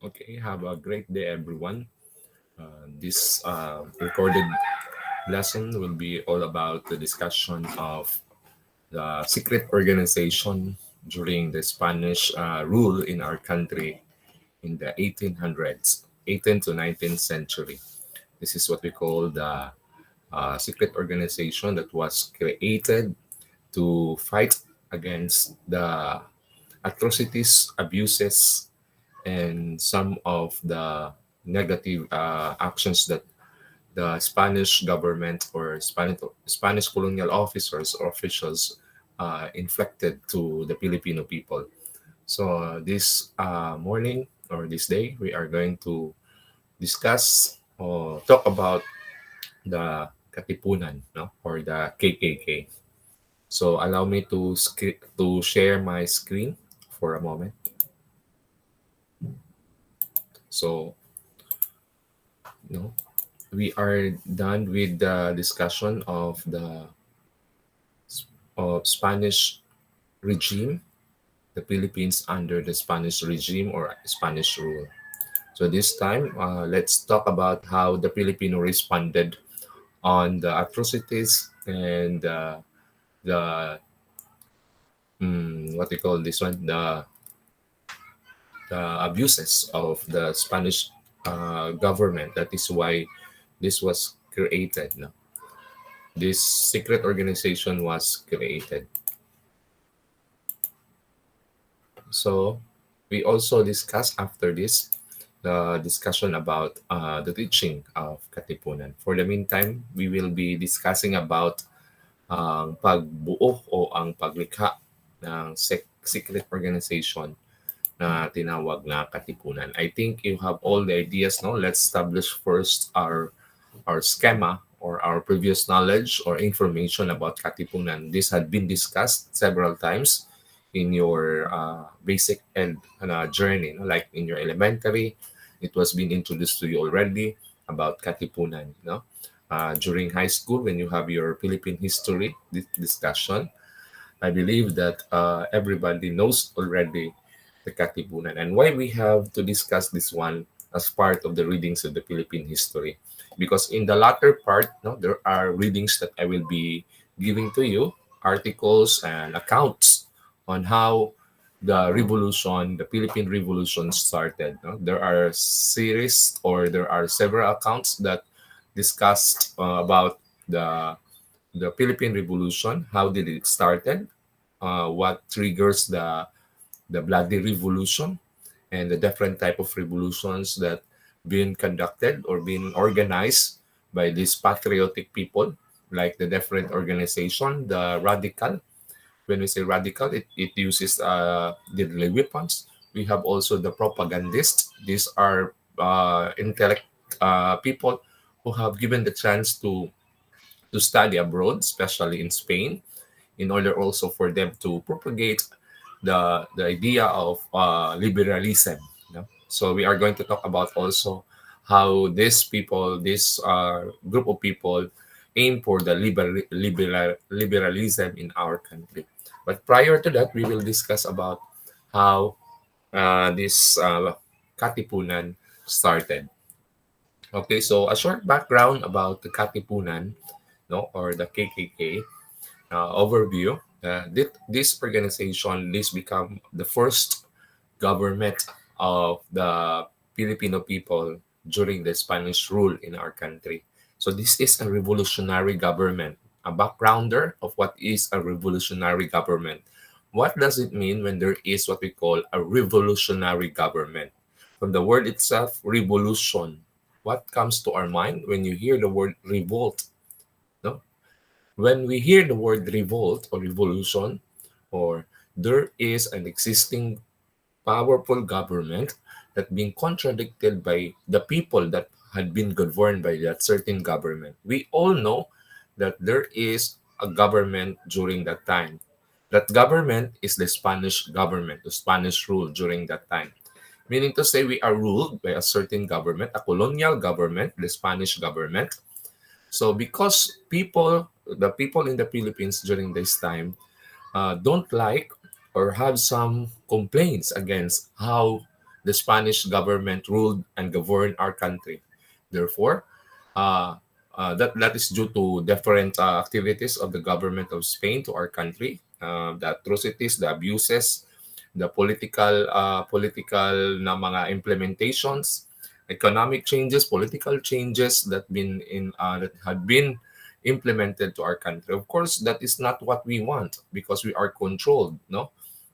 Okay, have a great day, everyone. This recorded lesson will be all about the discussion of the secret organization during the Spanish rule in our country in the 1800s, 18th to 19th century. This is what we call the secret organization that was created to fight against the atrocities, abuses, and some of the negative actions that the Spanish government or Spanish colonial officers or officials inflicted to the Filipino people. So this morning or this day, we are going to discuss or talk about the Katipunan, no, or the KKK. So allow me to share my screen for a moment. So no, we are done with the discussion of Spanish regime, the Philippines under the Spanish regime or Spanish rule. So this time, let's talk about how the Filipino responded on the atrocities and the what we call this one, the abuses of the Spanish government. That is why this was created. No? This secret organization was created. So we also discuss after this the discussion about the teaching of Katipunan. For the meantime, we will be discussing about ang pagbuo o ang paglikha ng secret organization na tinawag na Katipunan. I think you have all the ideas, no? Let's establish first our schema or our previous knowledge or information about Katipunan. This had been discussed several times in your basic and journey, no? Like in your elementary, it was being introduced to you already about Katipunan, no? During high school, when you have your Philippine history discussion, I believe that everybody knows already the Katipunan and why we have to discuss this one as part of the readings of the Philippine history. Because in the latter part, no, there are readings that I will be giving to you, articles and accounts on how the revolution, the Philippine Revolution started. No? There are series or there are several accounts that discussed about the Philippine Revolution, how did it started, what triggers the bloody revolution, and the different type of revolutions that being conducted or being organized by these patriotic people, like the different organization, the radical. When we say radical, it uses deadly weapons. We have also the propagandist. These are intellect people who have given the chance to study abroad, especially in Spain, in order also for them to propagate the idea of liberalism. You know? So we are going to talk about also how these people, this group of people, aim for the liberalism in our country. But prior to that, we will discuss about how this Katipunan started. Okay, so a short background about the Katipunan, no, or the KKK overview. This organization, this become the first government of the Filipino people during the Spanish rule in our country. So this is a revolutionary government. A backgrounder of what is a revolutionary government. What does it mean when there is what we call a revolutionary government? From the word itself, revolution. What comes to our mind when you hear the word revolt? No? When we hear the word revolt or revolution, or there is an existing powerful government that being contradicted by the people that had been governed by that certain government. We all know that there is a government during that time. That government is the Spanish government, the Spanish rule during that time. Meaning to say we are ruled by a certain government, a colonial government, the Spanish government. So because the people in the Philippines during this time don't like or have some complaints against how the Spanish government ruled and governed our country. Therefore, uh, that is due to different activities of the government of Spain to our country, the atrocities, the abuses, the political na mga implementations, economic changes, political changes that had been implemented to our country. Of course, that is not what we want because we are controlled. No,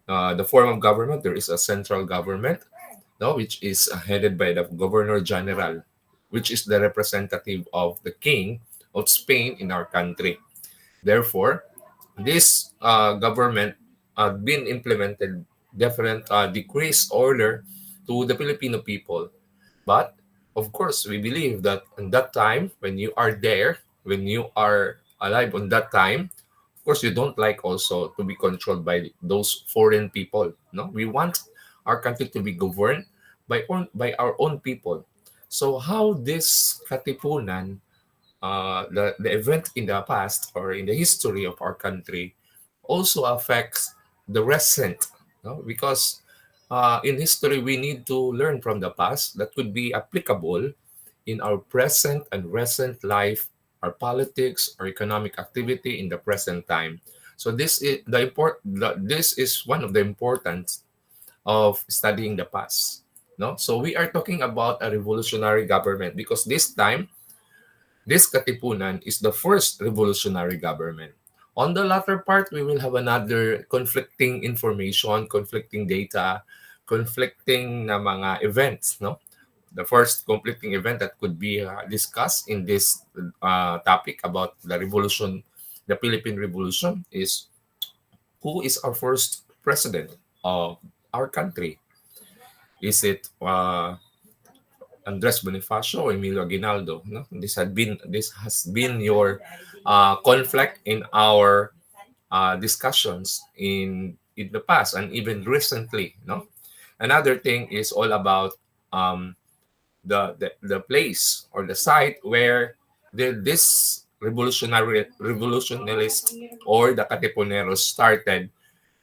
the form of government, there is a central government, no, which is headed by the Governor General, which is the representative of the King of Spain in our country. Therefore, this government been implemented different decrees order to the Filipino people. But of course, we believe that in that time, when you are there, when you are alive on that time, of course, you don't like also to be controlled by those foreign people. No, we want our country to be governed by our own people. So how this Katipunan, the event in the past or in the history of our country also affects the present, no? Because in history we need to learn from the past that could be applicable in our present and recent life, our politics, our economic activity in the present time. So this is one of the importance of studying the past. No, so we are talking about a revolutionary government because this time this Katipunan is the first revolutionary government. On the latter part, we will have another conflicting information, conflicting data, conflicting na mga events. No, the first conflicting event that could be discussed in this topic about the revolution, the Philippine Revolution, is who is our first president of our country? Is it Andres Bonifacio or Emilio Aguinaldo? No, this has been your conflict in our discussions in the past and even recently. No, another thing is all about the place or the site where this revolutionalist or the Katipuneros started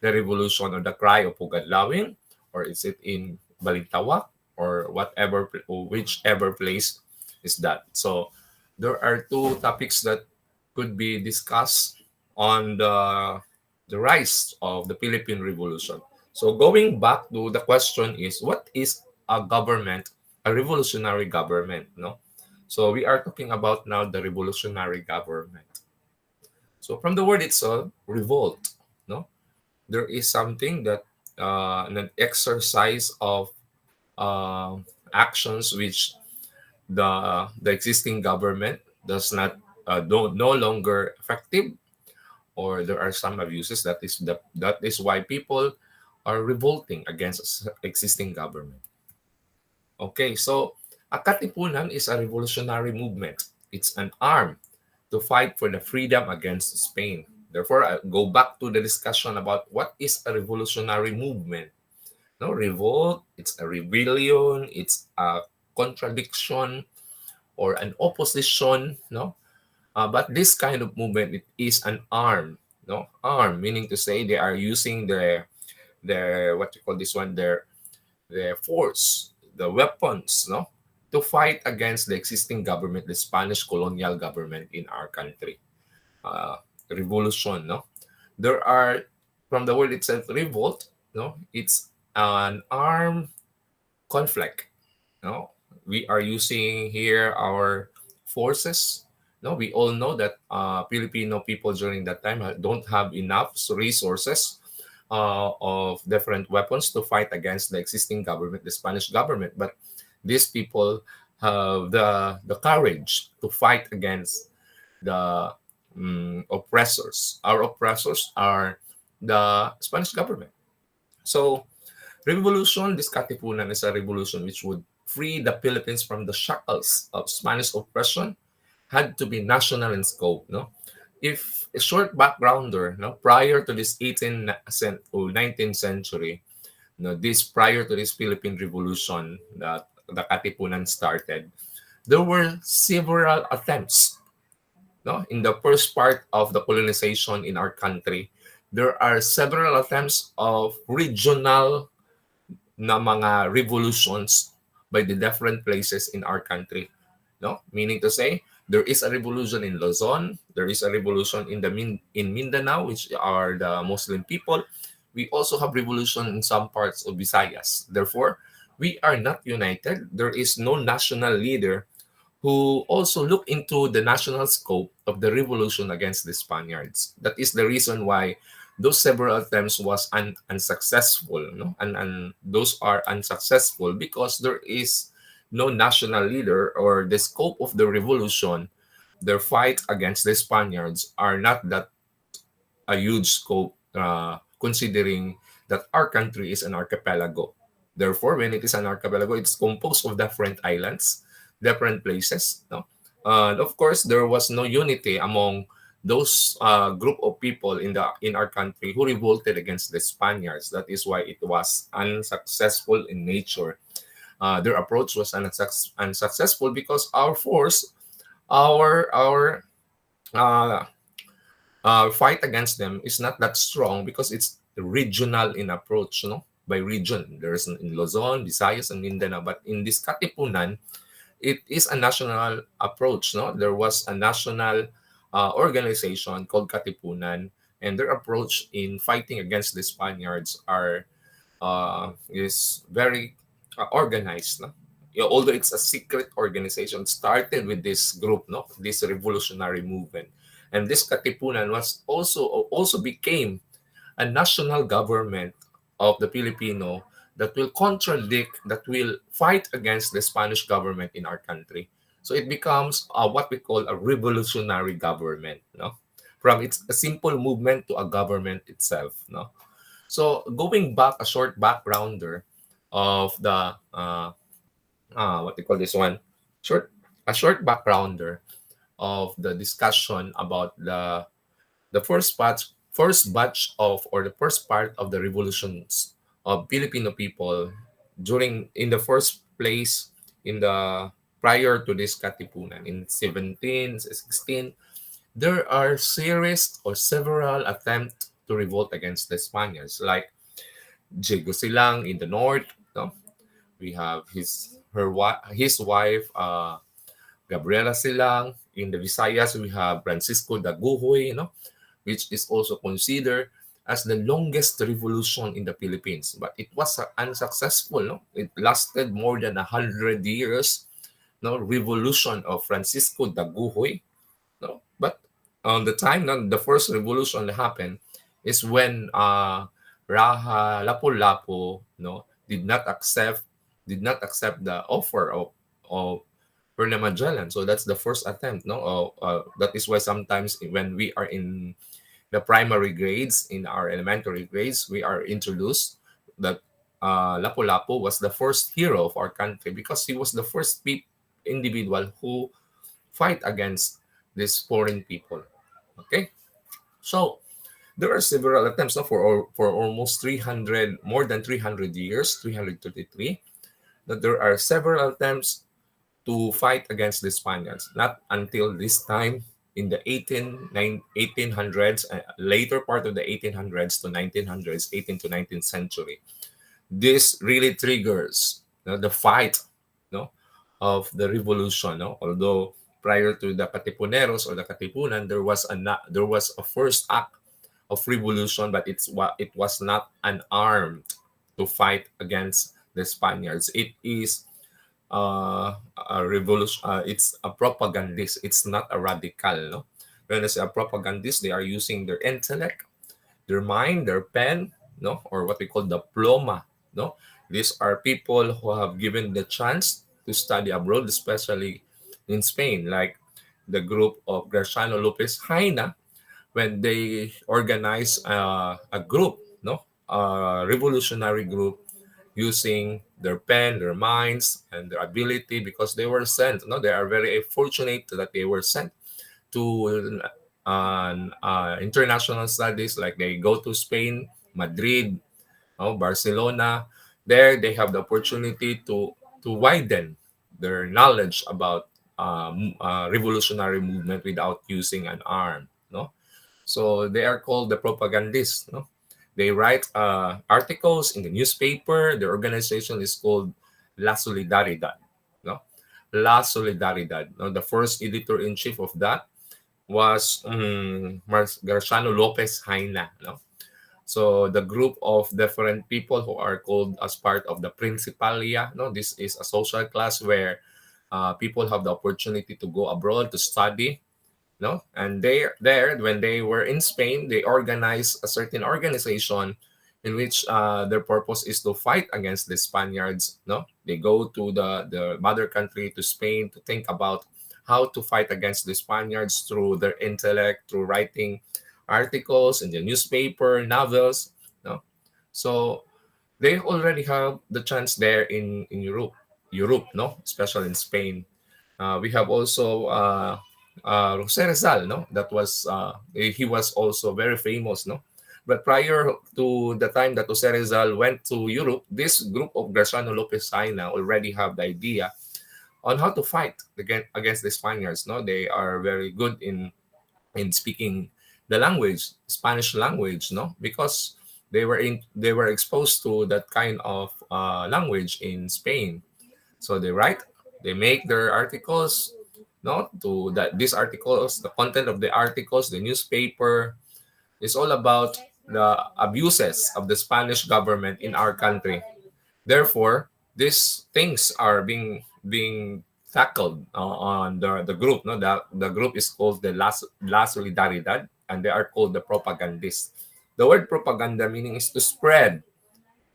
the revolution or the cry of Pugadlawin, or is it in Balintawak or whatever or whichever place is that. So there are two topics that could be discussed on the rise of the Philippine Revolution. So going back to the question is what is a government, a revolutionary government, no? So we are talking about now the revolutionary government. So from the word itself, revolt, no? There is something that an exercise of uh, actions which the existing government does not no longer effective, or there are some abuses. That is why people are revolting against existing government. Okay, so a Katipunan is a revolutionary movement. It's an arm to fight for the freedom against Spain. Therefore, I go back to the discussion about what is a revolutionary movement. No, revolt, it's a rebellion, it's a contradiction or an opposition, no? But this kind of movement, it is an arm, no? Arm, meaning to say they are using their what you call this one, their force, the weapons, no? To fight against the existing government, the Spanish colonial government in our country. Uh, Revolution, no? There are, from the word itself, revolt, no? It's an armed conflict. No, we are using here our forces. No, we all know that Filipino people during that time don't have enough resources of different weapons to fight against the existing government, the Spanish government. But these people have the courage to fight against the oppressors. Our oppressors are the Spanish government. So revolution, this Katipunan is a revolution which would free the Philippines from the shackles of Spanish oppression, had to be national in scope. No, if a short backgrounder, no, prior to this 18th or 19th century, no, this prior to this Philippine Revolution that the Katipunan started, there were several attempts. No, in the first part of the colonization in our country, there are several attempts of regional na mga revolutions by the different places in our country. No, meaning to say, there is a revolution in Luzon, there is a revolution in in Mindanao, which are the Muslim people. We also have revolution in some parts of Visayas. Therefore, we are not united. There is no national leader who also look into the national scope of the revolution against the Spaniards. That is the reason why those several attempts was unsuccessful. No? And those are unsuccessful because there is no national leader, or the scope of the revolution, their fight against the Spaniards are not that a huge scope, considering that our country is an archipelago. Therefore, when it is an archipelago, it's composed of different islands, different places. No? And of course, there was no unity among those group of people in our country who revolted against the Spaniards. That is why it was unsuccessful in nature. Their approach was unsuccessful because our force, our uh, fight against them is not that strong because it's regional in approach, no? By region. There's in Luzon, Visayas, and Mindanao. But in this Katipunan, it is a national approach, no? There was a national organization called Katipunan, and their approach in fighting against the Spaniards is very organized, no? Although it's a secret organization, started with this group, no, this revolutionary movement, and this Katipunan was also became a national government of the Filipino that will contradict, that will fight against the Spanish government in our country. So it becomes what we call a revolutionary government, no, from it's a simple movement to a government itself, no. So going back, a short backgrounder of the what they call this one, short a short backgrounder of the discussion about the first batch of, or the first part of the revolutions of Filipino people during, in the first place, in the prior to this Katipunan in 1716. There are series or several attempts to revolt against the Spaniards, like Diego Silang in the north, no? We have his wife, Gabriela Silang. In the Visayas, we have Francisco Daguhoy, which is also considered as the longest revolution in the Philippines. But it was unsuccessful. No? It lasted more than 100 years. No, revolution of Francisco Daguhoy. No, but on the time that the first revolution happened is when Raha Lapu-Lapu, no, did not accept the offer of Perna Magellan. So that's the first attempt. No, that is why sometimes when we are in the primary grades, in our elementary grades, we are introduced that Lapu-Lapu was the first hero of our country because he was the first individual who fight against these foreign people. Okay, so there are several attempts, no, for almost 300, more than 300 years, 333, that there are several attempts to fight against the Spaniards. Not until this time in the 1800s, later part of the 1800s to 1900s, 18th to 19th century. This really triggers, the fight, no, of the revolution. No? Although prior to the Katipuneros or the Katipunan, there was a first act of revolution, but it was not an armed to fight against the Spaniards. It is a revolution. It's a propagandist. It's not a radical. No, when I say a propagandist, they are using their intellect, their mind, their pen, no, or what we call the ploma. No, these are people who have given the chance to study abroad, especially in Spain, like the group of Graciano Lopez Haina, when they organize a group, no, a revolutionary group, using their pen, their minds, and their ability, because they were sent. No, they are very fortunate that they were sent to international studies. Like they go to Spain, Madrid, Barcelona. There, they have the opportunity to widen their knowledge about revolutionary movement without using an arm. No, so they are called the propagandists. No, They write articles in the newspaper. The organization is called La Solidaridad. No, La Solidaridad. No, the first editor in chief of that was Garciano Lopez Haina. No, so the group of different people who are called as part of the Principalia. No, this is a social class where people have the opportunity to go abroad to study, no, and they there when they were in Spain, they organized a certain organization in which their purpose is to fight against the Spaniards. No, they go to the mother country, to Spain, to think about how to fight against the Spaniards through their intellect, through writing articles in the newspaper, novels. No, so they already have the chance there in Europe, no, especially in Spain. We have also Jose Rizal, no? That was he was also very famous, no? But prior to the time that Jose Rizal went to Europe, this group of Graciano Lopez Saina already have the idea on how to fight against the Spaniards. No, they are very good in speaking the language, Spanish language, no, because they were exposed to that kind of language in Spain. So they write, they make their articles, no, to that these articles, the content of the articles, the newspaper is all about the abuses of the Spanish government in our country. Therefore, these things are being tackled on the group. No, the group is called the La Solidaridad, and they are called the Propagandists. The word propaganda meaning is to spread,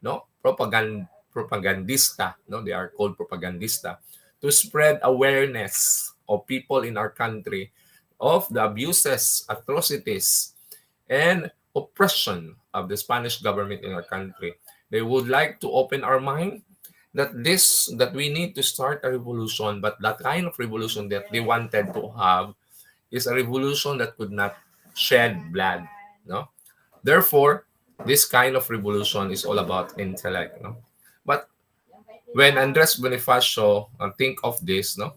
no, propagandista, no, they are called propagandista, to spread awareness of people in our country of the abuses, atrocities, and oppression of the Spanish government in our country. They would like to open our mind that we need to start a revolution, but that kind of revolution that they wanted to have is a revolution that could not shed blood, no. Therefore, this kind of revolution is all about intellect, no. But when Andres Bonifacio think of this, no,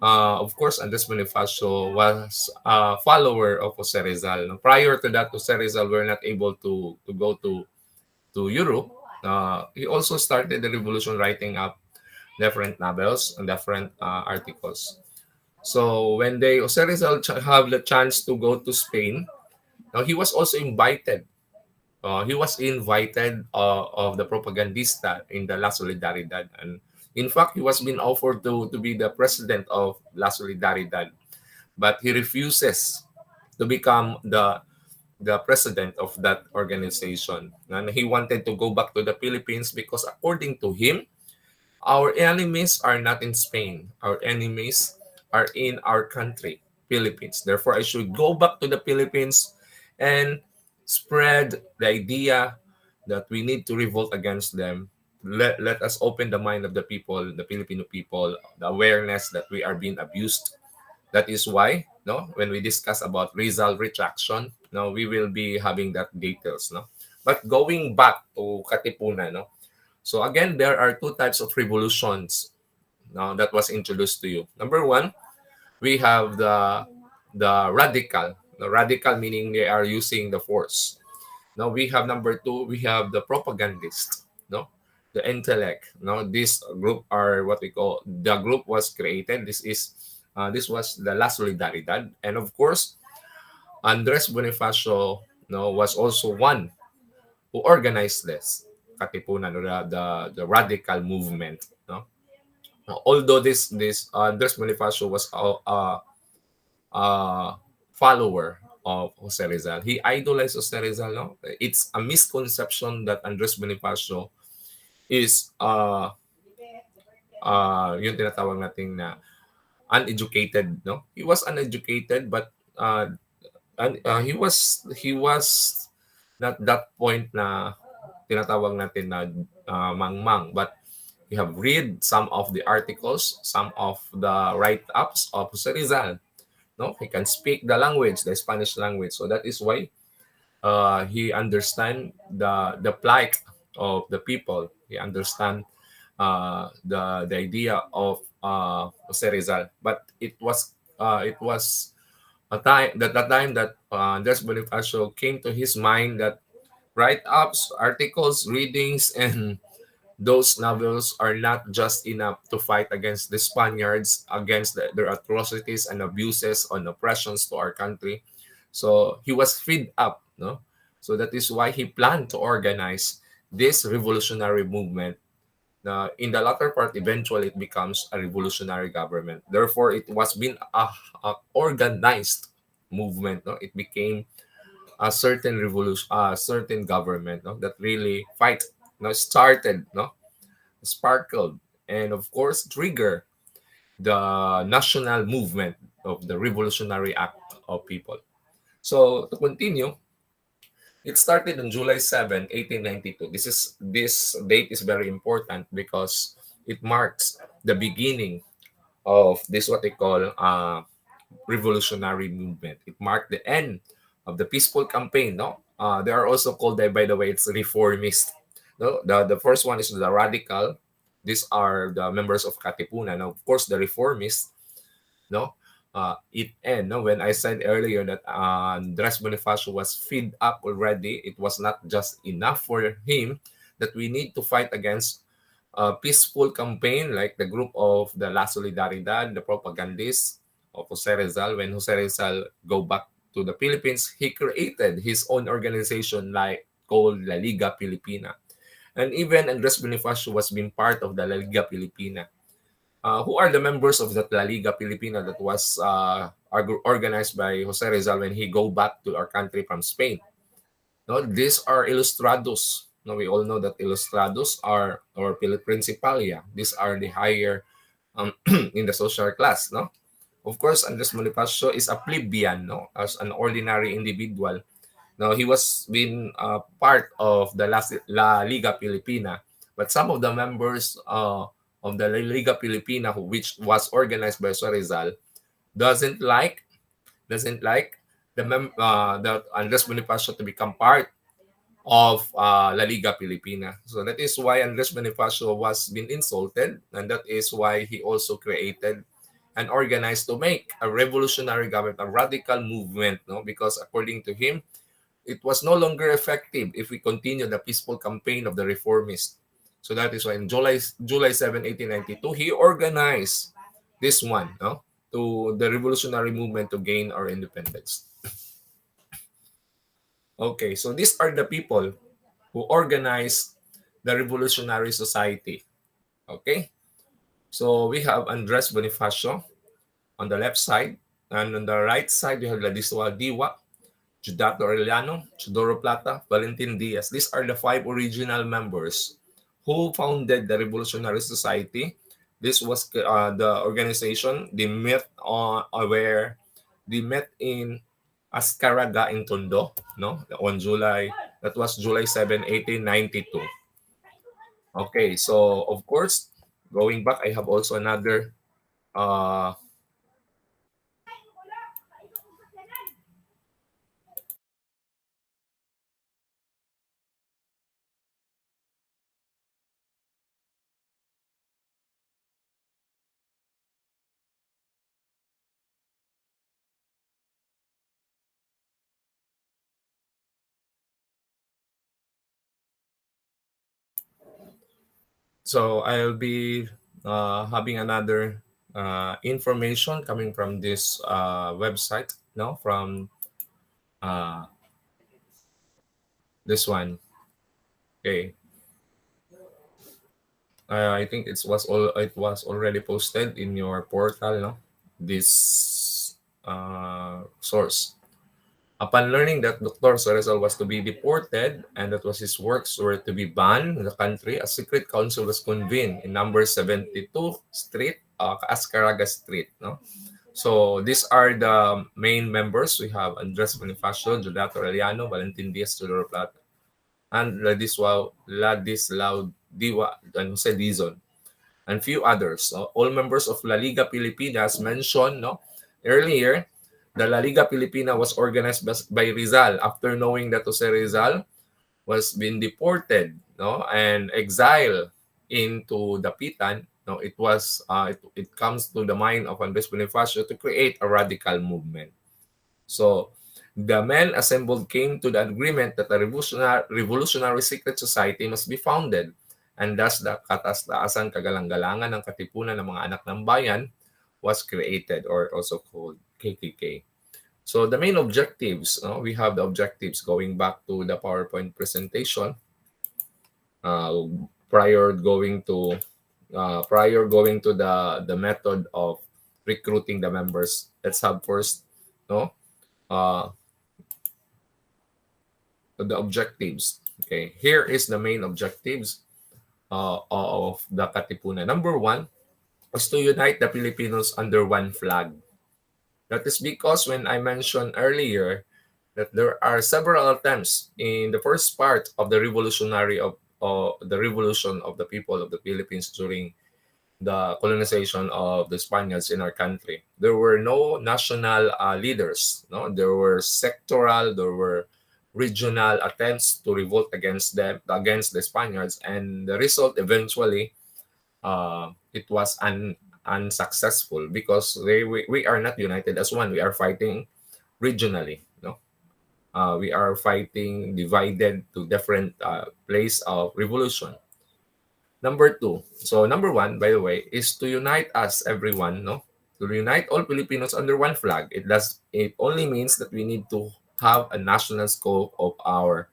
of course, Andres Bonifacio was a follower of Jose Rizal. No? Prior to that, Jose Rizal were not able to go to Europe. He also started the revolution writing up different novels and different articles. So when they Jose Rizal have the chance to go to Spain, now he was also invited. He was invited of the propagandista in the La Solidaridad, and in fact, he was being offered to be the president of La Solidaridad, but he refuses to become the president of that organization, and he wanted to go back to the Philippines because, according to him, our enemies are not in Spain. Our enemies are in our country, Philippines. Therefore, I should go back to the Philippines and spread the idea that we need to revolt against them. Let us open the mind of the people, the Filipino people, the awareness that we are being abused. That is why, no, when we discuss about Rizal retraction, no, we will be having that details, no. But going back to Katipunan, no, so again, there are two types of revolutions now that was introduced to you. Number one, we have the radical. The radical meaning they are using the force. Now we have number two, we have the propagandist. No, the intellect. Now this group are what we call the group was created. This was the La Solidaridad, and of course, Andres Bonifacio, no, was also one who organized this Katipunan, or the radical movement. No, although this Andres Bonifacio was a follower of Jose Rizal, he idolized Jose Rizal. No, it's a misconception that Andres Bonifacio is yung tinatawag nating na uneducated. No, he was uneducated, but he was not that point na tinatawag natin na mangmang, but you have read some of the articles, some of the write-ups of Jose Rizal. No, he can speak the language, the Spanish language, so that is why he understand the plight of the people. He understand the idea of Jose Rizal, but it was a time that Andres Bonifacio came to his mind that Write-ups, articles, readings, and those novels are not just enough to fight against the Spaniards, against their atrocities and abuses on oppressions to our country. So he was freed up, no? So that is why he planned to organize this revolutionary movement. In the latter part, eventually it becomes a revolutionary government. Therefore, it was been a organized movement. No, it became a certain revolution, a certain government. No, that really fight. No, started. No, sparkled, and of course trigger the national movement of the revolutionary act of people. So to continue, it started on July 7, 1892. This date is very important because it marks the beginning of this what they call revolutionary movement. It marked the end of the peaceful campaign. No, they are also called, by the way, it's reformist. No, the first one is the radical. These are the members of Katipunan. Now, of course, the reformists. No, it end. No, when I said earlier that Andres Bonifacio was feed up already, it was not just enough for him that we need to fight against peaceful campaign like the group of the La Solidaridad, the Propagandist of Jose Rizal. When Jose Rizal go back to the Philippines, he created his own organization like called La Liga Pilipina. And even Andres Bonifacio was being part of the La Liga Pilipina. Who are the members of that La Liga Pilipina that was organized by Jose Rizal when he go back to our country from Spain? No, these are ilustrados. No, we all know that ilustrados are or principalia. These are the higher in the social class. No, of course, Andres Bonifacio is a plebeian. No, as an ordinary individual. Now he was been part of the La Liga Filipina, but some of the members of the La Liga Filipina, which was organized by Suarezal, doesn't like doesn't like the Andres Bonifacio to become part of La Liga Filipina. So that is why Andres Bonifacio was being insulted, and that is why he also created and organized to make a revolutionary government, a radical movement, no? Because according to him, it was no longer effective if we continue the peaceful campaign of the reformists. So that is why in July 7, 1892, he organized this one, no? To the revolutionary movement to gain our independence. Okay, so these are the people who organized the Revolutionary Society. Okay, so we have Andres Bonifacio on the left side, and on the right side we have Ladislao Diwa, Judato Arellano, Chodoro Plata, Valentin Diaz. These are the five original members who founded the Revolutionary Society. This was the organization. They met where they met in Ascaraga in Tondo, no, on July. That was July 7, 1892. Okay, so of course, going back, I have also another. Uh, so I'll be having another information coming from this website, no, from uh, this one. Okay, I think it was already posted in your portal, no, this source. Upon learning that Dr. Soresal was to be deported and that was his works were to be banned in the country, a secret council was convened in number 72 Street, Ascaraga Street. No? So these are the main members. We have Andres Bonifacio, Judato Aureliano, Valentin Diaz, Tudor Plata, and Ladislao Diwa, and Jose Dizon, and few others. So all members of La Liga Pilipina, as mentioned, no, earlier, the La Liga Pilipina was organized by Rizal after knowing that Jose Rizal was being deported, no, and exiled into the Pitan. No, it comes to the mind of Andres Bonifacio to create a radical movement. So The men assembled came to the agreement that a revolutionary secret society must be founded, and thus the Kataas-Taasan Kagalang-galangan ng Katipunan ng mga anak ng bayan was created, or also called KKK. So the main objectives, we have the objectives going back to the PowerPoint presentation. Uh, prior going to the method of recruiting the members, let's have first, uh, the objectives. Okay, here is the main objectives of the Katipunan. Number one is to unite the Filipinos under one flag. That is because when I mentioned earlier that there are several attempts in the first part of the the revolution of the people of the Philippines during the colonization of the Spaniards in our country. There were no national leaders. No, there were sectoral, there were regional attempts to revolt against the Spaniards, and the result eventually, it was unsuccessful because we are not united as one. We are fighting regionally. No, we are fighting divided to different place of revolution. Number two. So number one, by the way, is to unite us, everyone, no? To unite all Filipinos under one flag. It only means that we need to have a national scope of our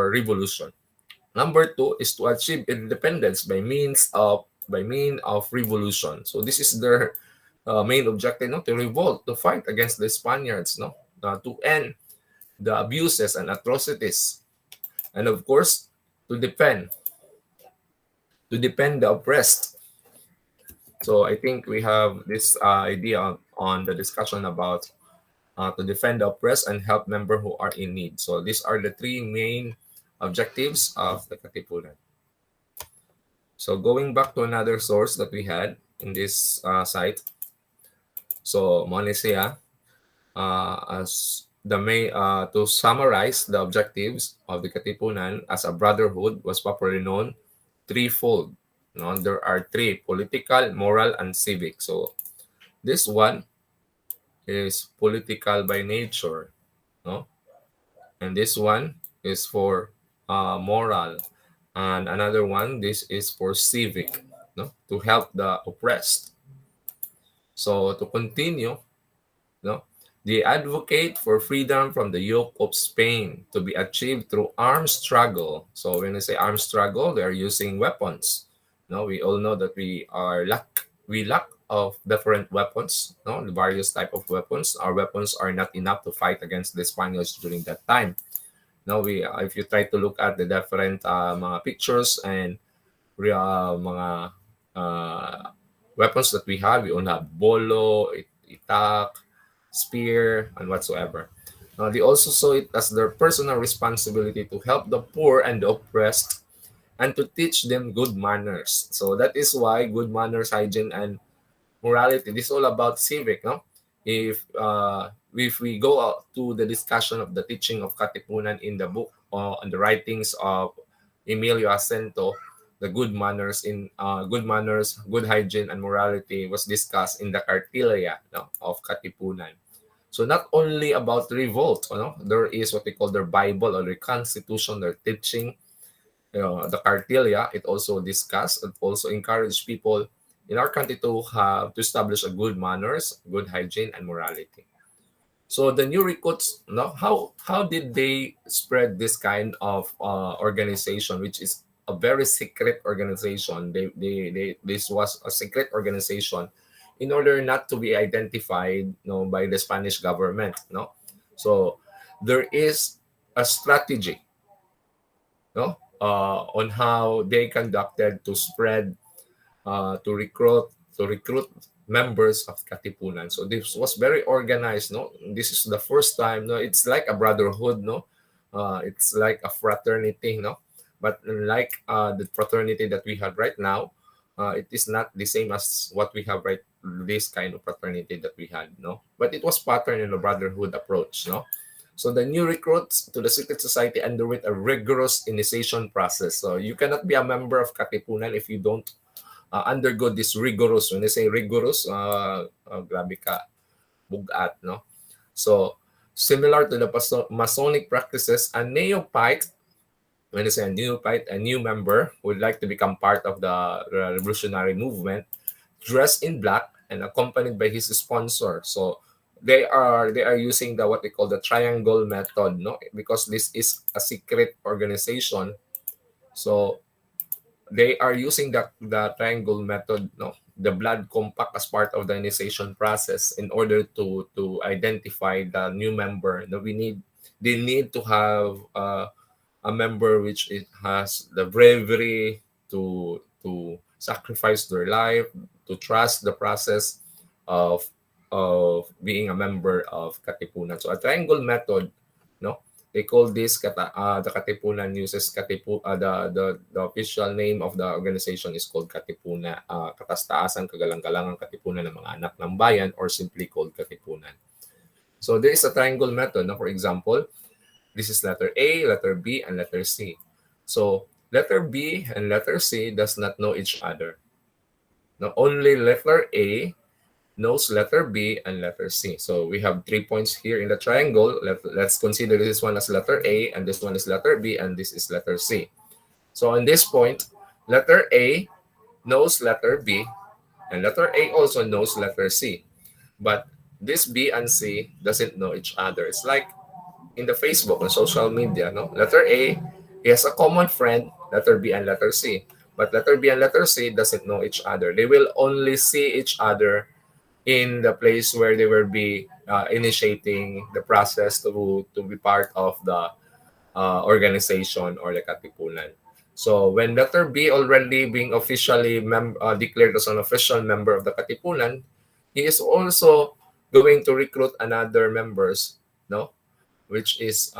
revolution. Number two is to achieve independence by mean of revolution. So this is their main objective, no? To revolt, to fight against the Spaniards, no? To end the abuses and atrocities, and of course, to defend the oppressed. So I think we have this idea on the discussion about to defend the oppressed and help members who are in need. So these are the three main objectives of the Katipunan. So going back to another source that we had in this site. So Monesia, as the main to summarize the objectives of the Katipunan as a brotherhood was popularly known threefold. No, there are three: political, moral, and civic. So this one is political by nature, no, and this one is for moral, and another one, this is for civic, no, to help the oppressed. So to continue, no, they advocate for freedom from the yoke of Spain to be achieved through armed struggle. So when I say armed struggle, they are using weapons. No, we all know that we lack of different weapons. No, the various type of weapons. Our weapons are not enough to fight against the Spaniards during that time. Now if you try to look at the different mga pictures and mga weapons that we have only have bolo, itak, spear, and whatsoever. Now, they also saw it as their personal responsibility to help the poor and the oppressed and to teach them good manners. So that is why good manners, hygiene, and morality, this is all about civic, no? If we go out to the discussion of the teaching of Katipunan in the book or on the writings of Emilio Acento, the good manners, good hygiene, and morality was discussed in the Cartilla, no, of Katipunan. So not only about revolt, there is what they call their Bible or their Constitution, their teaching, the Cartilla. It also discussed and also encouraged people in our country to establish a good manners, good hygiene, and morality. So the new recruits, how did they spread this kind of organization, which is a very secret organization? This was a secret organization in order not to be identified, by the Spanish government. So there is a strategy, on how they conducted to spread, to recruit members of Katipunan. So this was very organized. This is the first time. It's like a brotherhood. It's like a fraternity. But like the fraternity that we have right now, it is not the same as what we have right. This kind of fraternity that we had. But it was patterned in a brotherhood approach. So the new recruits to the secret society underwent a rigorous initiation process. So you cannot be a member of Katipunan if you don't undergo this rigorous. When they say rigorous, grabe ka, bugat, no? So Similar to the Masonic practices, a neophyte, when I say a neophyte, a new member would like to become part of the revolutionary movement, dressed in black and accompanied by his sponsor. So they are using the what they call the triangle method, no? Because this is a secret organization. So they are using the triangle method, no, the blood compact as part of the initiation process in order to identify the new member. No, they need to have a member which it has the bravery to sacrifice their life, to trust the process of being a member of Katipunan. So a triangle method, no, they call this the Katipunan uses the official name of the organization is called Katipunan, Katastaasan Kagalang-galangang Katipunan ng mga anak ng bayan, or simply called Katipunan. So there is a triangle method. Now, for example, this is letter A, letter B, and letter C. So letter B and letter C does not know each other. Now, only letter A knows letter B and letter C. So we have 3 points here in the triangle. Let's consider this one as letter A, and this one is letter B, and this is letter C. So on this point, letter A knows letter B, and letter A also knows letter C. But this B and C doesn't know each other. It's like in the Facebook and social media, no? Letter A, he has a common friend, letter B and letter C. But letter B and letter C doesn't know each other. They will only see each other in the place where they will be initiating the process to be part of the organization or the Katipunan. So when letter B already being officially declared as an official member of the Katipunan, he is also going to recruit another members, no, which is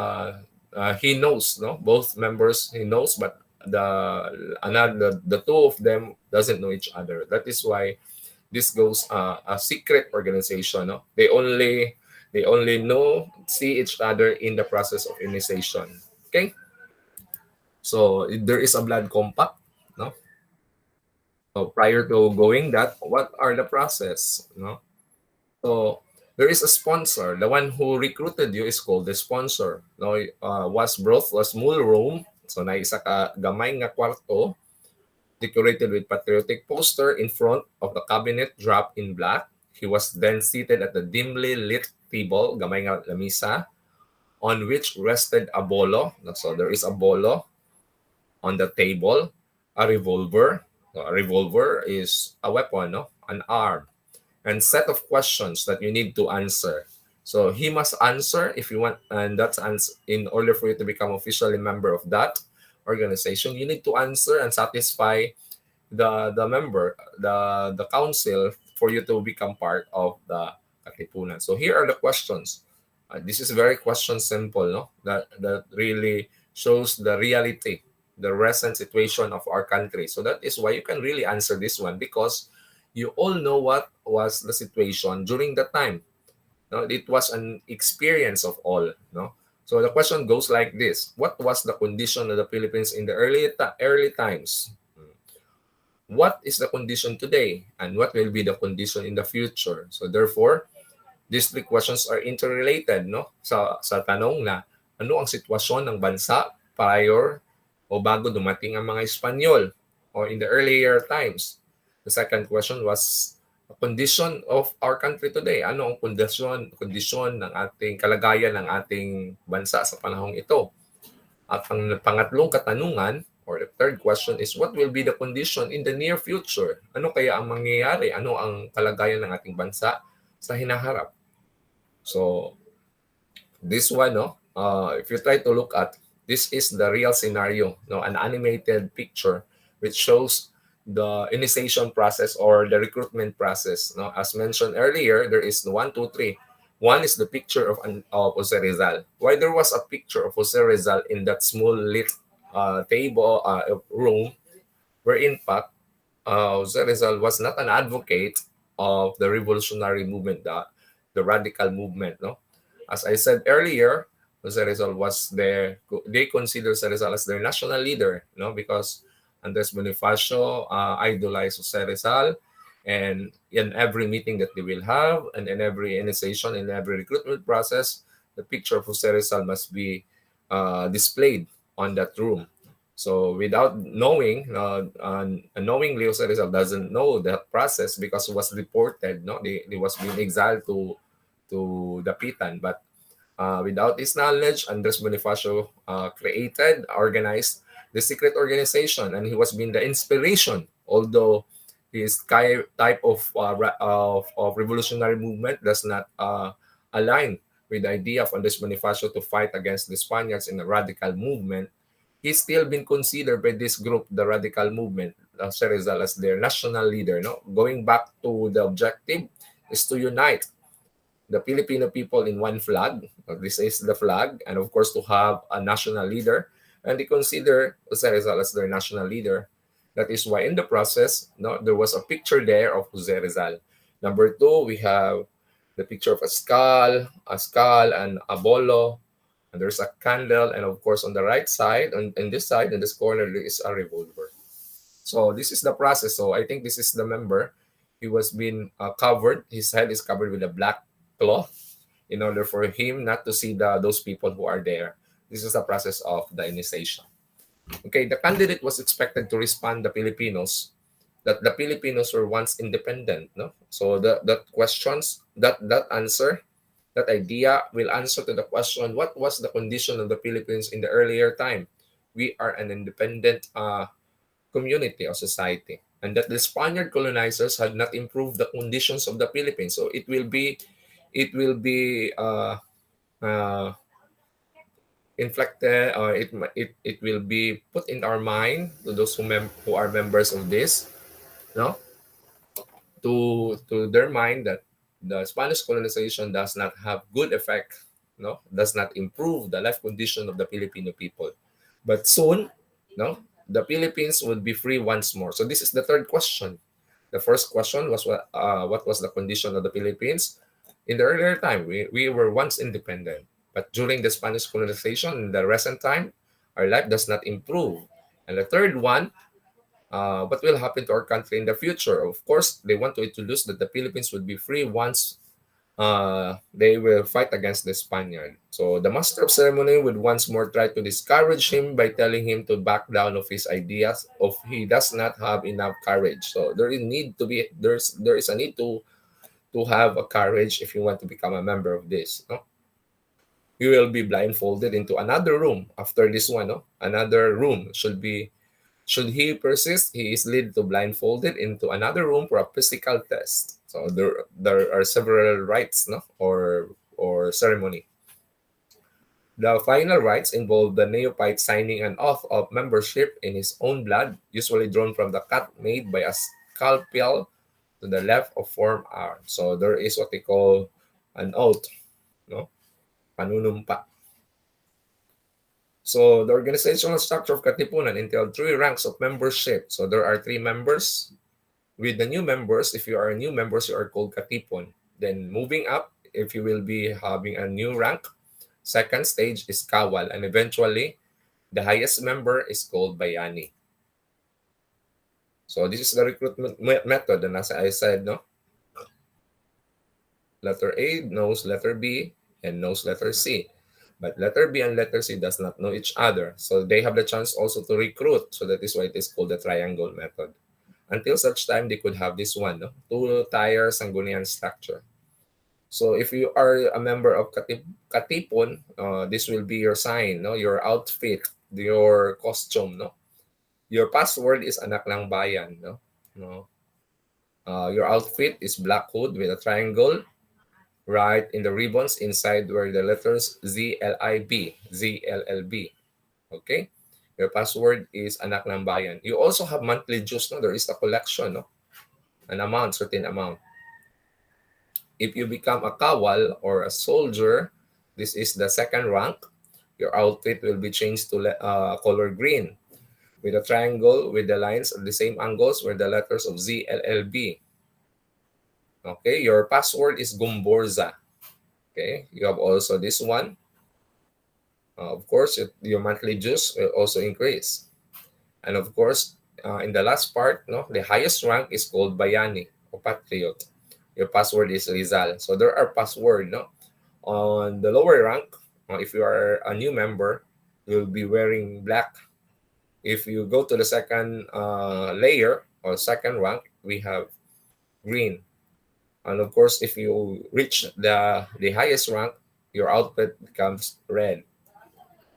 he knows, no, both members he knows, but the two of them doesn't know each other. That is why this goes a secret organization, no? They only know see each other in the process of initiation. Okay, so there is a blood compact, no? So prior to going that, what are the process, no? So there is a sponsor. The one who recruited you is called the sponsor. No, was brought to a small room. So na isa ka gamay nga kwarto decorated with patriotic poster in front of the cabinet draped in black. He was then seated at the dimly lit table, gamay nga lamisa, on which rested a bolo. So there is a bolo on the table, a revolver. So a revolver is a weapon, no? An arm, and set of questions that you need to answer. So he must answer if you want, and that's in order for you to become officially member of that organization. You need to answer and satisfy the member, the council, for you to become part of the Katipunan. So here are the questions. This is very question simple, no? That really shows the reality, the recent situation of our country. So that is why you can really answer this one, because you all know what was the situation during that time. No, it was an experience of all. No, so the question goes like this: what was the condition of the Philippines in the early times? What is the condition today, and what will be the condition in the future? So therefore, these three questions are interrelated, no? Sa tanong na ano ang sitwasyon ng bansa prior o bago dumating ang mga Espanyol, or in the earlier times. The second question was the condition of our country today. Ano ang kondisyon ng ating kalagayan ng ating bansa sa panahong ito? At ang pangatlong katanungan, or the third question, is what will be the condition in the near future? Ano kaya ang mangyayari? Ano ang kalagayan ng ating bansa sa hinaharap? So this one, no, if you try to look at, this is the real scenario, no, an animated picture which shows the initiation process or the recruitment process. No, as mentioned earlier, there is 1, 2, 3. One is the picture of Jose Rizal. Why there was a picture of Jose Rizal in that small lit table room, where in fact Jose Rizal was not an advocate of the revolutionary movement, the radical movement. No, as I said earlier, Jose Rizal was there. They consider Jose Rizal as their national leader, no, because Andres Bonifacio idolized Jose Rizal, and in every meeting that they will have, and in every initiation, in every recruitment process, the picture of Jose Rizal must be displayed on that room. So without knowing, unknowingly, Jose Rizal doesn't know that process because it was reported. No, they was being exiled to the Pitan, but without his knowledge, Andres Bonifacio organized the secret organization, and he was being the inspiration. Although his type of revolutionary movement does not align with the idea of Andres Bonifacio to fight against the Spaniards in a radical movement, he's still been considered by this group, the radical movement, Rizal, as their national leader. No, going back to the objective is to unite the Filipino people in one flag. This is the flag, and of course to have a national leader, and they consider Jose Rizal as their national leader. That is why in the process, no, there was a picture there of Jose Rizal. Number two, we have the picture of a skull and a bolo, and there's a candle, and of course on the right side, on this side, in this corner, there is a revolver. So this is the process. So I think this is the member. He was being covered. His head is covered with a black cloth in order for him not to see those people who are there. This is the process of the initiation. Okay, the candidate was expected to respond the Filipinos that the Filipinos were once independent. No, so that questions that answer that idea will answer to the question: what was the condition of the Philippines in the earlier time? We are an independent community or society, and that the Spaniard colonizers had not improved the conditions of the Philippines. So it will be uh, inflected, or it will be put in our mind to those who are members of this, no, to their mind that the Spanish colonization does not have good effect, no, does not improve the life condition of the Filipino people. But soon, no, the Philippines would be free once more. So this is the third question. The first question was what was the condition of the Philippines in the earlier time? We were once independent, but during the Spanish colonization in the recent time, our life does not improve. And the third one, what will happen to our country in the future? Of course, they want to introduce that the Philippines would be free once they will fight against the Spaniard. So the master of ceremony would once more try to discourage him by telling him to back down of his ideas of he does not have enough courage. So there is a need to have a courage if you want to become a member of this. No? You will be blindfolded into another room after this one. No? Another room should he persist, he is led to blindfolded into another room for a physical test. So there are several rites, no, or ceremony. The final rites involve the neophyte signing an oath of membership in his own blood, usually drawn from the cut made by a scalpel to the left of forearm. So there is what they call an oath, no, panunumpa. So the organizational structure of Katipunan entailed three ranks of membership. So there are three members. With the new members, if you are a new members, you are called Katipon. Then moving up, if you will be having a new rank, second stage is Kawal, and eventually the highest member is called Bayani. So this is the recruitment method, and as I said, no, letter A knows letter B and knows letter C. But letter B and letter C does not know each other. So they have the chance also to recruit. So that is why it is called the triangle method. Until such time, they could have this one, no? Two-tier Sangguniang structure. So if you are a member of Katipon, this will be your sign, no? Your outfit, your costume, no? Your password is Anak ng Bayan, no? No. Your outfit is black hood with a triangle, right in the ribbons inside where the letters ZLIB. Okay? Your password is Anak ng Bayan. You also have monthly dues, no? There is a collection, no? An amount, certain amount. If you become a kawal or a soldier, this is the second rank. Your outfit will be changed to color green with a triangle with the lines of the same angles where the letters of ZLLB. Okay, your password is Gumborza. Okay, you have also this one. Of course, your monthly dues will also increase. And of course, in the last part, no, the highest rank is called Bayani or Patriot. Your password is Rizal. So there are password, no, On the lower rank, if you are a new member, you'll be wearing black. If you go to the second layer or second rank, we have green. And of course, if you reach the highest rank, your outfit becomes red.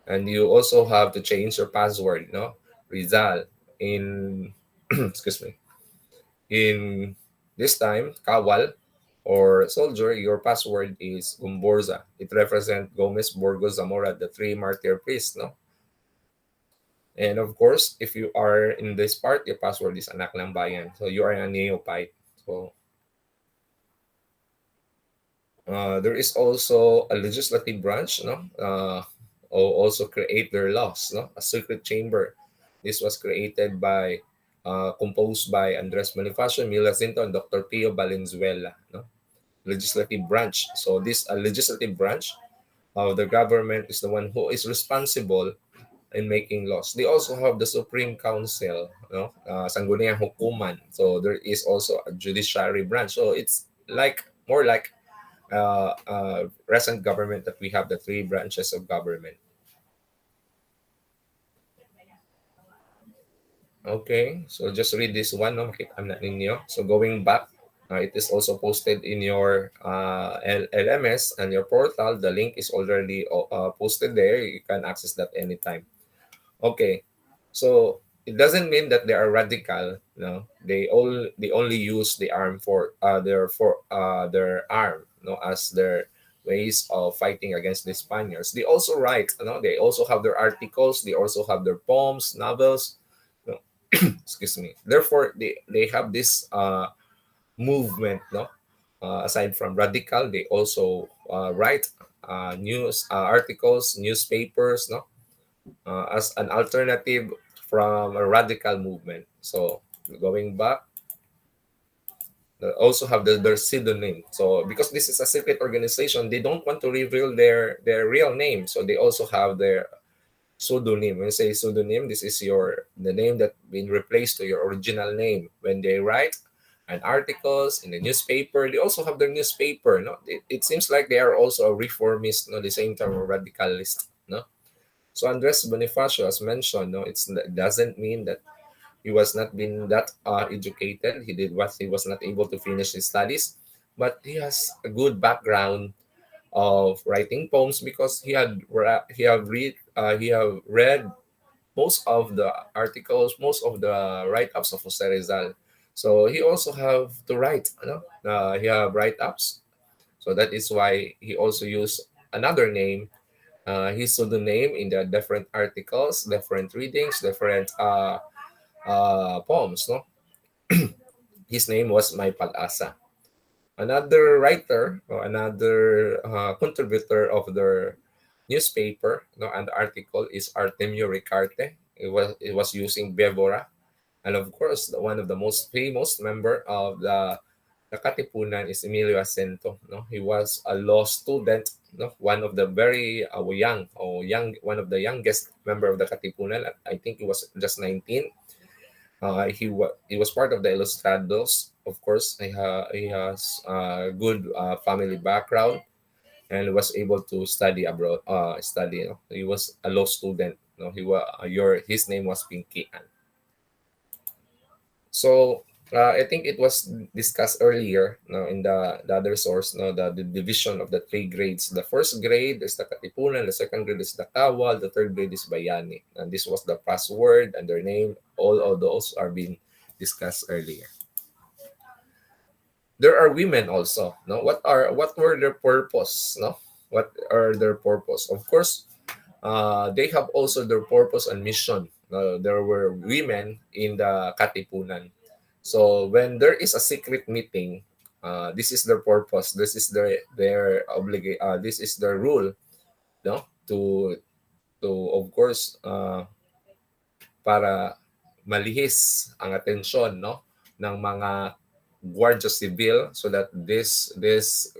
And you also have to change your password, no? Rizal. In excuse me. In this time, Kawal or soldier, your password is Gumborza. It represents Gomez Burgos Zamora, the three martyr priests, no? And of course, if you are in this part, your password is Anak ng Bayan. So you are a neophyte. So there is also a legislative branch, no? Also create their laws, no? A secret chamber. This was created by, composed by Andres Bonifacio, Mila Zinto, and Dr. Pio Valenzuela, no? Legislative branch. So this legislative branch of the government is the one who is responsible in making laws. They also have the Supreme Council, no? Sangguniang Hukuman. So there is also a judiciary branch. So it's like more like recent government that we have the three branches of government. Okay, so just read this one, no? Makita na ninyo. So going back, it is also posted in your LMS and your portal. The link is already posted there. You can access that anytime. Okay, so it doesn't mean that they are radical. No, they only use the arm their arm, no, as their ways of fighting against the Spaniards. They also write, no, they also have their articles. They also have their poems, novels. No, excuse me. Therefore, they have this movement. No, aside from radical, they also write news articles, newspapers. No, as an alternative from a radical movement. So going back, they also have their pseudonym. So because this is a secret organization, they don't want to reveal their real name. So they also have their pseudonym. When you say pseudonym, this is the name that been replaced to your original name. When they write an articles in the newspaper, they also have their newspaper. No, it seems like they are also a reformist, no, the same time a radicalist. No, so Andres Bonifacio, as mentioned, no, it doesn't mean that he was not been that educated. He did what he was not able to finish his studies, but he has a good background of writing poems because he have read most of the articles, most of the write ups of Jose Rizal. So he also have to write. You know? He have write ups. So that is why he also used another name, his pseudonym in the different articles, different readings, different poems. No, his name was My Pag-asa. Another writer or another contributor of their newspaper, no, and article is Artemio Ricarte. It was using Bevora, and of course, one of the most famous member of the Katipunan is Emilio Acento. No, he was a law student. No, one of the very one of the youngest member of the Katipunan. I think he was just 19. He was part of the Ilustrados. Of course, he has a good family background and was able to study abroad. Study. You know, he was a law student. No, his name was Pinky. So I think it was discussed earlier, no, in the other source, no, the division of the three grades. The first grade is the Katipunan, the second grade is the Kawal, the third grade is Bayani. And this was the password and their name. All of those are being discussed earlier. There are women also. No, what were their purpose? No, what are their purpose? Of course, they have also their purpose and mission. There were women in the Katipunan. So when there is a secret meeting, this is their purpose. This is This is their rule, no, to of course para malihis ang atensyon, no, ng mga Guardia Civil so that this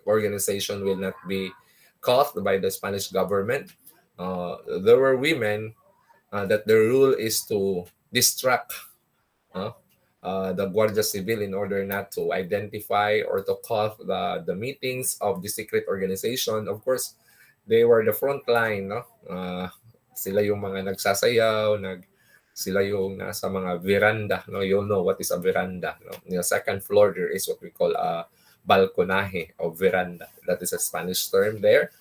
organization will not be caught by the Spanish government. There were women that the rule is to distract, uh, the Guardia Civil in order not to identify or to call the meetings of the secret organization. Of course, they were the front line, no? Sila yung mga nagsasayaw, sila yung nasa mga veranda, no? You'll know what is a veranda, no? In the second floor, there is what we call a balconaje or veranda. That is a Spanish term there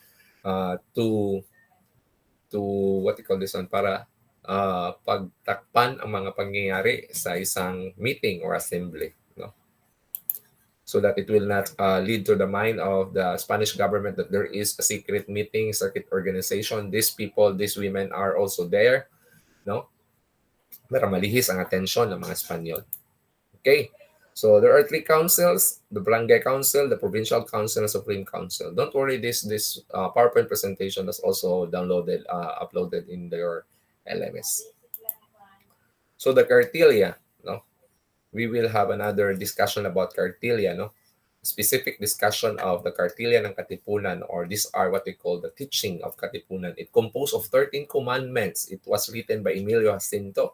to what you call this one, para pagtakpan ang mga pangyayari sa isang meeting or assembly, no? So that it will not lead to the mind of the Spanish government that there is a secret meeting, secret organization. These people, these women are also there, no? Para malihis ang atensyon ng mga Espanyol. Okay. So there are three councils: the Barangay Council, the Provincial Council, and Supreme Council. Don't worry, this PowerPoint presentation is also downloaded, uploaded in your LMS. So the cartilla, no? We will have another discussion about cartilla, no? Specific discussion of the cartilla ng Katipunan, or these are what we call the teaching of Katipunan. It composed of 13 commandments. It was written by Emilio Jacinto.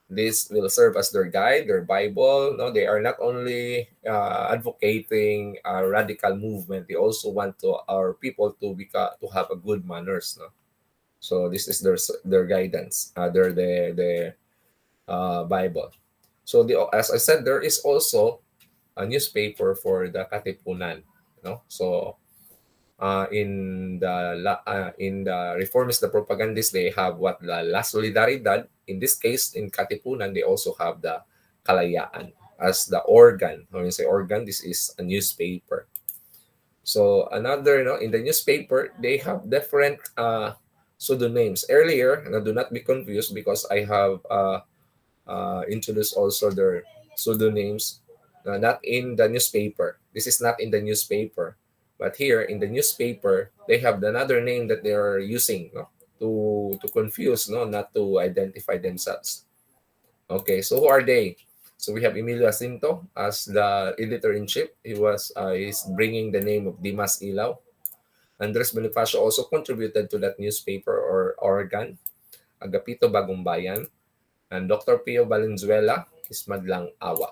This will serve as their guide, their Bible. No, they are not only advocating a radical movement; they also want our people to have a good manners. No, so this is their guidance. Their Bible. So as I said, there is also a newspaper for the Katipunan. No, so in the Reformist, the Propagandist, they have what La Solidaridad. In this case, in Katipunan, they also have the Kalayaan as the organ. When you say organ, this is a newspaper. So another, in the newspaper, they have different pseudo names. Earlier, do not be confused because I have introduced also their pseudo names, not in the newspaper. This is not in the newspaper. But here in the newspaper, they have another name that they are using, no? To confuse, no, not to identify themselves. Okay, so who are they? So we have Emilio Jacinto as the editor-in-chief. He's bringing the name of Dimas Ilaw. Andres Bonifacio also contributed to that newspaper or organ. Agapito Bagumbayan. And Dr. Pio Valenzuela is Madlang Awa.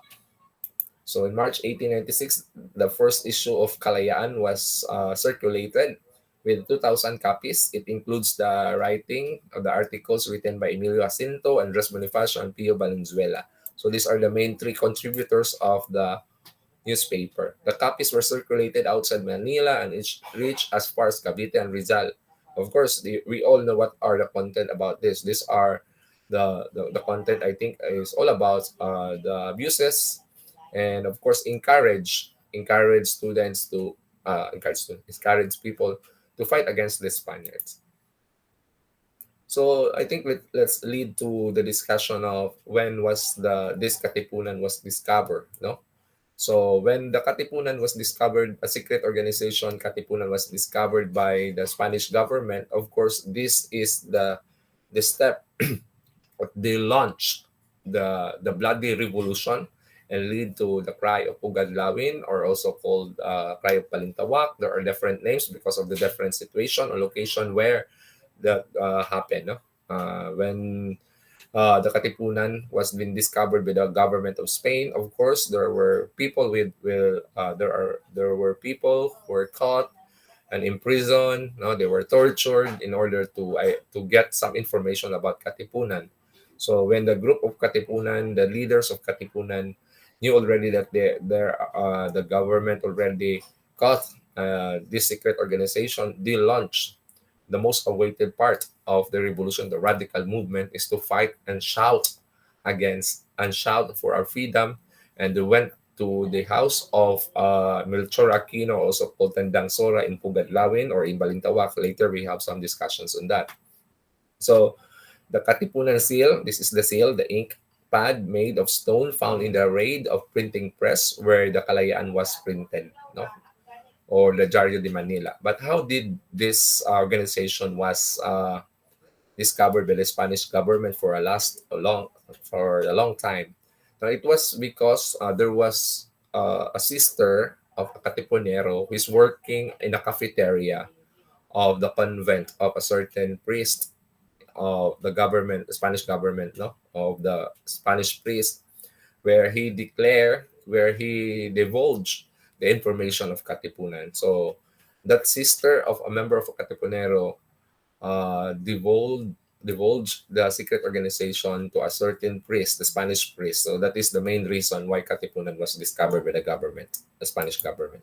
So in March 1896, the first issue of Kalayaan was circulated with 2,000 copies. It includes the writing of the articles written by Emilio Jacinto, Andres Bonifacio, and Pio Valenzuela. So these are the main three contributors of the newspaper. The copies were circulated outside Manila and reached as far as Cavite and Rizal. Of course, we all know what are the content about this. These are the content, I think, is all about the abuses, and of course encourage students to encourage people to fight against the Spaniards. So I think let's lead to the discussion of when was this Katipunan was discovered, no? So when the Katipunan was discovered, a secret organization, Katipunan, was discovered by the Spanish government. Of course, this is the step they launched the bloody revolution and lead to the cry of Pugadlawin, or also called cry of Palintawak. There are different names because of the different situation or location where that happened. No? When the Katipunan was being discovered by the government of Spain, of course, there were people there were people who were caught and imprisoned. No, they were tortured in order to get some information about Katipunan. So when the group of Katipunan, the leaders of Katipunan, knew already that the government already caught this secret organization, they launched the most awaited part of the revolution, the radical movement, is to fight and shout for our freedom. And they went to the house of Melchor Aquino, also called Tandang Sora, in Pugadlawin or in Balintawak. Later, we have some discussions on that. So the Katipunan seal, this is the seal, the ink pad made of stone found in the raid of printing press where the Kalayaan was printed, no? Or the Diario de Manila. But how did this organization was discovered by the Spanish government for a long time? Now, it was because there was a sister of a Katipunero who is working in a cafeteria of the convent of a certain priest of the government, the Spanish government, no, of the Spanish priest. where he divulged the information of Katipunan. So that sister of a member of Katipunero divulged the secret organization to a certain priest, the Spanish priest. So that is the main reason why Katipunan was discovered by the government, the Spanish government.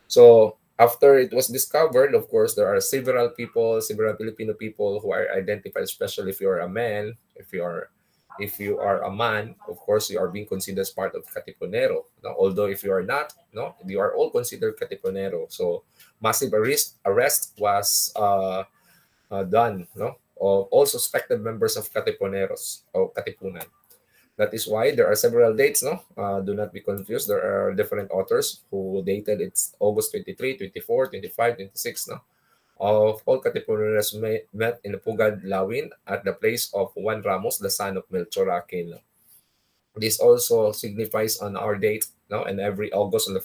So after it was discovered, of course, there are several Filipino people who are identified, especially if you are a man, if you are a man, of course, you are being considered as part of Katipunero. Now, although if you are not, no, you are all considered Katipunero. So massive arrest was done, no, of all suspected members of Katipuneros or Katipunan. That is why there are several dates, no? Do not be confused. There are different authors who dated it's August 23, 24, 25, 26, no? Of all Katipuneros met in Pugad, Lawin at the place of Juan Ramos, the son of Melchor Aquino. This also signifies on our date, no, and every August on the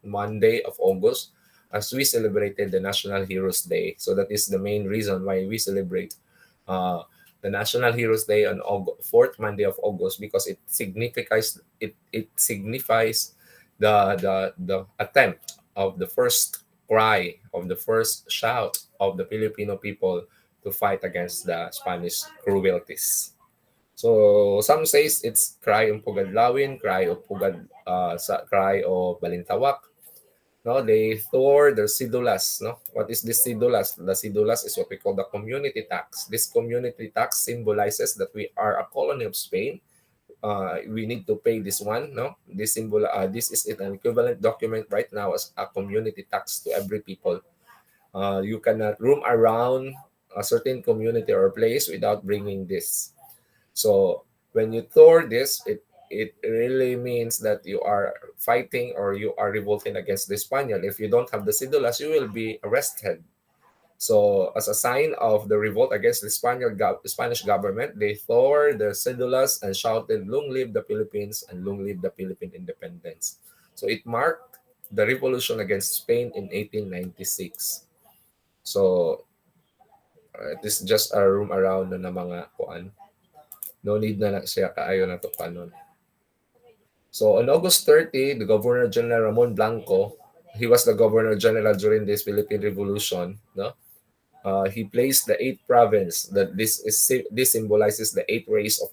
Monday of August, as we celebrated the National Heroes Day. So that is the main reason why we celebrate uh, the National Heroes Day on fourth Monday of August, because it signifies the attempt of the first cry, of the first shout of the Filipino people to fight against the Spanish cruelties. So some says it's cry of Pugadlawin, cry of Balintawak. No, they tore their sidulas. No, what is this sidulas? The sidulas is what we call the community tax. This community tax symbolizes that we are a colony of Spain. We need to pay this one. No, this is an equivalent document right now as a community tax to every people. You cannot roam around a certain community or place without bringing this. So when you tore this, it really means that you are fighting or you are revolting against the Spaniard. If you don't have the cidulas, you will be arrested. So as a sign of the revolt against the Spanish government, they tore the cidulas and shouted, "Long live the Philippines and long live the Philippine independence." So it marked the revolution against Spain in 1896. So it is just a room around na mga kuan. No need na siya kaayo na to kanon. So on August 30, the Governor General Ramon Blanco, he was the Governor General during this Philippine Revolution. No, he placed the eighth province. This symbolizes the eight rays of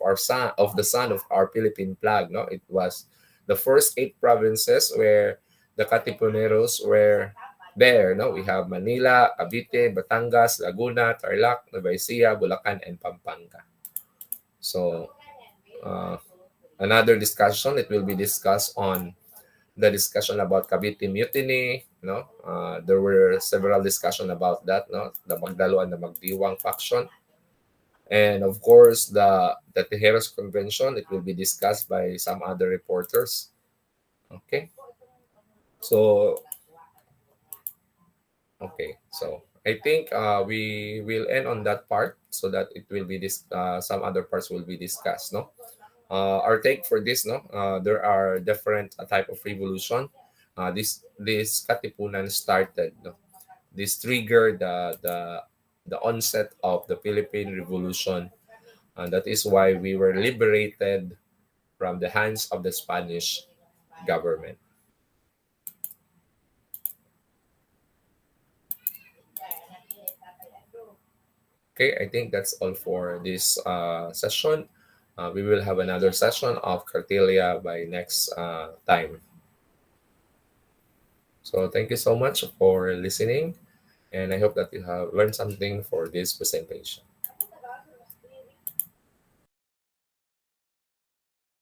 the sun of our Philippine flag. No, it was the first eight provinces where the Katipuneros were there. No, we have Manila, Cavite, Batangas, Laguna, Tarlac, Nueva Ecija, Bulacan, and Pampanga. So uh, another discussion, it will be discussed on the discussion about Cavite Mutiny. No, there were several discussion about that. No, the Magdalo and the Magdiwang faction, and of course the Tejeros Convention. It will be discussed by some other reporters. Okay, so so I think we will end on that part so that it will be some other parts will be discussed. No, our take for this, no, there are different type of revolution. This Katipunan started, no? This triggered the onset of the Philippine Revolution, and that is why we were liberated from the hands of the Spanish government. Okay, I think that's all for this session. We will have another session of Cartelia by next time. So thank you so much for listening, and I hope that you have learned something for this presentation.